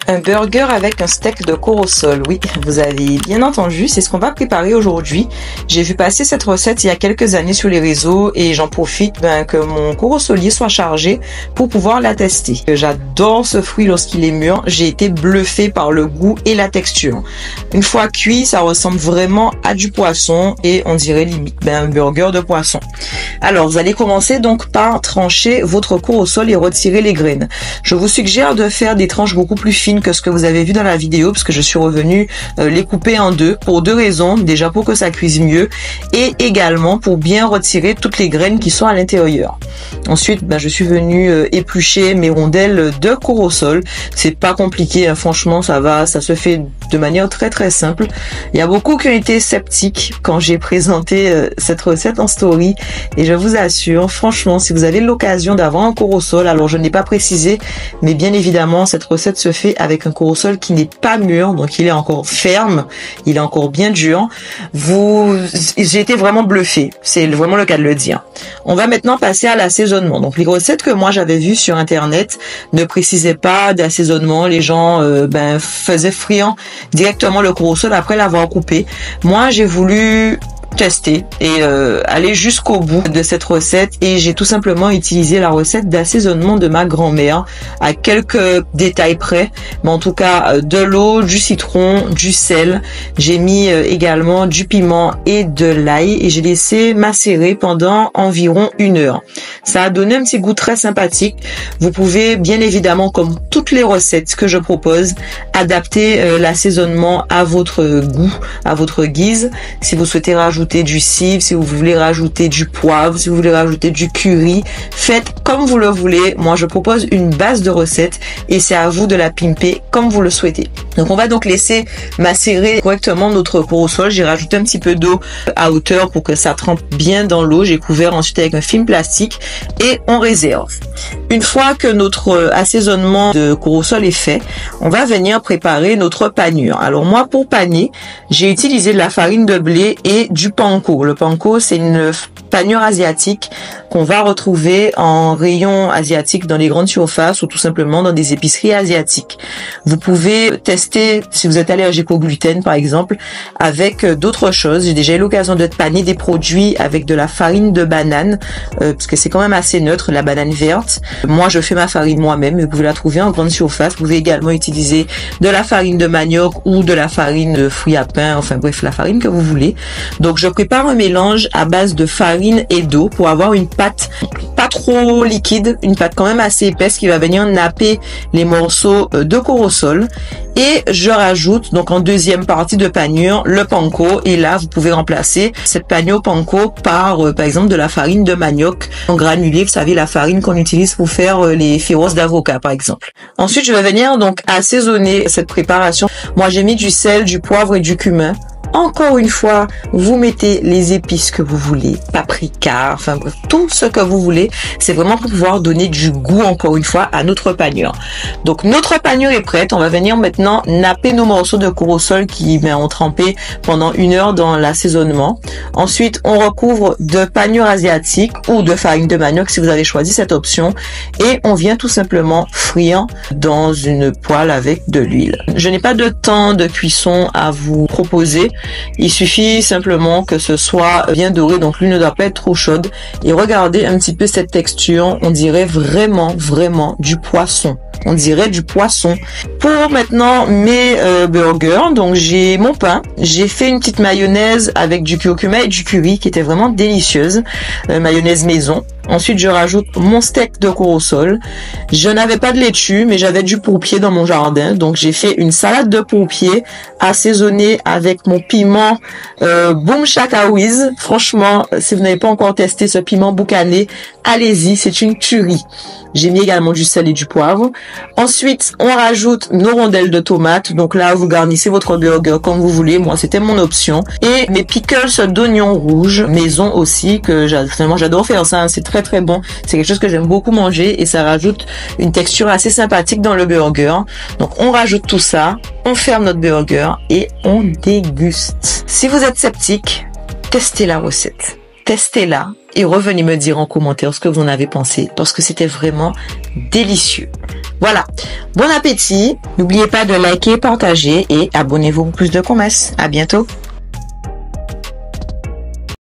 Un burger avec un steak de corossol. Oui, vous avez bien entendu, c'est ce qu'on va préparer aujourd'hui. J'ai vu passer cette recette il y a quelques années sur les réseaux et j'en profite que mon corossolier soit chargé pour pouvoir la tester. J'adore ce fruit lorsqu'il est mûr. J'ai été bluffée par le goût et la texture. Une fois cuit, ça ressemble vraiment à du poisson et on dirait limite un burger de poisson. Alors, vous allez commencer donc par trancher votre corossol et retirer les graines. Je vous suggère de faire des tranches beaucoup plus fines que ce que vous avez vu dans la vidéo, parce que je suis revenue les couper en deux pour deux raisons. Déjà pour que ça cuise mieux et également pour bien retirer toutes les graines qui sont à l'intérieur. Ensuite, je suis venue éplucher mes rondelles de corossol. C'est pas compliqué, hein. Franchement, ça se fait de manière très très simple. Il y a beaucoup qui ont été sceptiques quand j'ai présenté cette recette en story et je vous assure, franchement, si vous avez l'occasion d'avoir un corossol, alors je n'ai pas précisé, mais bien évidemment, cette recette se fait avec un corossol qui n'est pas mûr, donc il est encore ferme, il est encore bien dur. J'ai été vraiment bluffée, c'est vraiment le cas de le dire. On va maintenant passer à l'assaisonnement. Donc les recettes que moi j'avais vues sur internet ne précisaient pas d'assaisonnement. Les gens faisaient frire directement le corossol après l'avoir coupé. Moi j'ai voulu tester et aller jusqu'au bout de cette recette et j'ai tout simplement utilisé la recette d'assaisonnement de ma grand-mère à quelques détails près, mais en tout cas de l'eau, du citron, du sel. J'ai mis également du piment et de l'ail et j'ai laissé macérer pendant environ 1 heure. Ça a donné un petit goût très sympathique. Vous pouvez bien évidemment, comme toutes les recettes que je propose, adapter l'assaisonnement à votre goût, à votre guise. Si vous souhaitez rajouter du cidre, si vous voulez rajouter du poivre, si vous voulez rajouter du curry, faites comme vous le voulez. Moi, je propose une base de recette et c'est à vous de la pimper comme vous le souhaitez. Donc, on va donc laisser macérer correctement notre corossol. J'ai rajouté un petit peu d'eau à hauteur pour que ça trempe bien dans l'eau. J'ai couvert ensuite avec un film plastique et on réserve. Une fois que notre assaisonnement de corossol est fait, on va venir préparer notre panure. Alors moi, pour paner, j'ai utilisé de la farine de blé et du panko. Le panko, c'est une panure asiatique qu'on va retrouver en rayon asiatique dans les grandes surfaces ou tout simplement dans des épiceries asiatiques. Vous pouvez tester si vous êtes allergique au gluten par exemple avec d'autres choses. J'ai déjà eu l'occasion de paner des produits avec de la farine de banane parce que c'est quand même assez neutre, la banane verte. Moi je fais ma farine moi-même, vous pouvez la trouver en grande surface. Vous pouvez également utiliser de la farine de manioc ou de la farine de fruits à pain, enfin bref la farine que vous voulez. Donc je prépare un mélange à base de farine et d'eau pour avoir une pâte pas trop liquide, une pâte quand même assez épaisse qui va venir napper les morceaux de corossol. Et je rajoute donc en deuxième partie de panure le panko et là vous pouvez remplacer cette panure panko par exemple de la farine de manioc en granulé, vous savez la farine qu'on utilise pour faire les gyros d'avocat par exemple. Ensuite je vais venir donc assaisonner cette préparation. Moi j'ai mis du sel, du poivre et du cumin. Encore une fois, vous mettez les épices que vous voulez, paprika, enfin bref, tout ce que vous voulez. C'est vraiment pour pouvoir donner du goût, encore une fois, à notre panure. Donc, notre panure est prête. On va venir maintenant napper nos morceaux de corossol qui ont trempé pendant 1 heure dans l'assaisonnement. Ensuite, on recouvre de panure asiatique ou de farine de manioc si vous avez choisi cette option. Et on vient tout simplement frire dans une poêle avec de l'huile. Je n'ai pas de temps de cuisson à vous proposer. Il suffit simplement que ce soit bien doré, donc l'huile ne doit pas être trop chaude. Et regardez un petit peu cette texture, on dirait vraiment du poisson. On dirait du poisson. Pour maintenant mes burgers, donc j'ai mon pain, j'ai fait une petite mayonnaise avec du curcuma et du curry qui était vraiment délicieuse, mayonnaise maison. Ensuite, je rajoute mon steak de corossol. Je n'avais pas de laitue, mais j'avais du pourpier dans mon jardin. Donc, j'ai fait une salade de pourpier assaisonnée avec mon piment Boom Shakawiz. Franchement, si vous n'avez pas encore testé ce piment boucané, allez-y, c'est une tuerie. J'ai mis également du sel et du poivre. Ensuite, on rajoute nos rondelles de tomates. Donc là, vous garnissez votre burger comme vous voulez. Moi, c'était mon option. Et mes pickles d'oignons rouges, maison aussi, que finalement, j'adore faire ça. Hein. C'est très bon. C'est quelque chose que j'aime beaucoup manger et ça rajoute une texture assez sympathique dans le burger. Donc, on rajoute tout ça. On ferme notre burger et on déguste. Si vous êtes sceptique, testez la recette. Testez-la et revenez me dire en commentaire ce que vous en avez pensé parce que c'était vraiment délicieux. Voilà. Bon appétit. N'oubliez pas de liker, partager et abonnez-vous pour plus de promesses. À bientôt.